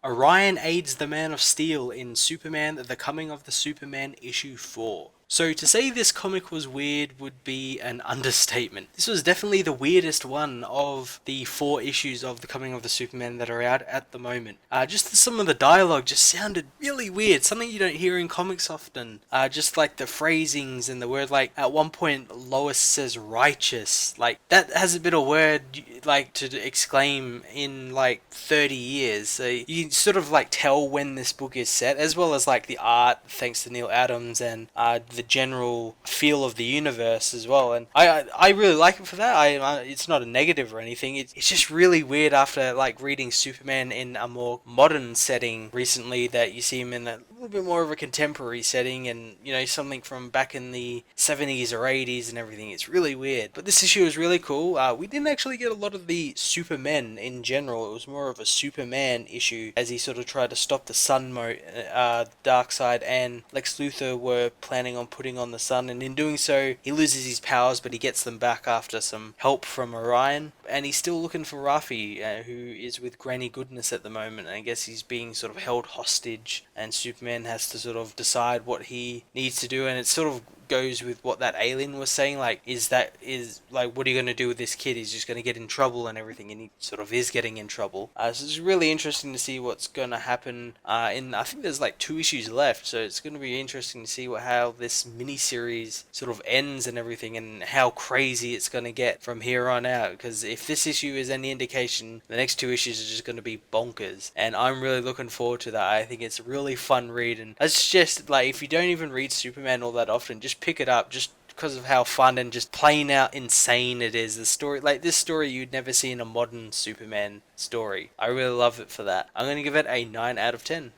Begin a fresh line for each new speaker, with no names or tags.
Orion aids the Man of Steel in Superman The Coming of the Superman issue 4. So to say this comic was weird would be an understatement. This was definitely the weirdest one of the 4 issues of The Coming of the Superman that are out at the moment. Just some of the dialogue just sounded really weird, something you don't hear in comics often. Just like the phrasings and the word, like at one point Lois says righteous, like that hasn't been a word like to exclaim in like 30 years. So you can sort of like tell when this book is set, as well as like the art, thanks to Neil Adams, and the general feel of the universe as well. And I really like it for that. It's not a negative or anything. It's just really weird after like reading Superman in a more modern setting recently, that you see him in a little bit more of a contemporary setting, and you know, something from back in the 70s or 80s and everything. It's really weird. But this issue is really cool. We didn't actually get a lot of the Supermen in general. It was more of a Superman issue, as he sort of tried to stop the Sun Darkseid and Lex Luthor were planning on putting on the Sun, and in doing so he loses his powers, but he gets them back after some help from Orion. And he's still looking for Rafi, who is with Granny Goodness at the moment, and I guess he's being sort of held hostage, and Superman has to sort of decide what he needs to do. And it sort of goes with what that alien was saying, like, is like, what are you going to do with this kid? He's just going to get in trouble and everything, and he sort of is getting in trouble. So it's really interesting to see what's going to happen. I think there's like 2 issues left, so it's going to be interesting to see how this miniseries sort of ends and everything, and how crazy it's going to get from here on out. Because if this issue is any indication, the next 2 issues are just going to be bonkers, and I'm really looking forward to that. I think it's a really fun read, and I suggest, like, if you don't even read Superman all that often, just pick it up, just because of how fun and just plain out insane it is. The story, like this story, you'd never see in a modern Superman story. I really love it for that. I'm going to give it a 9 out of 10.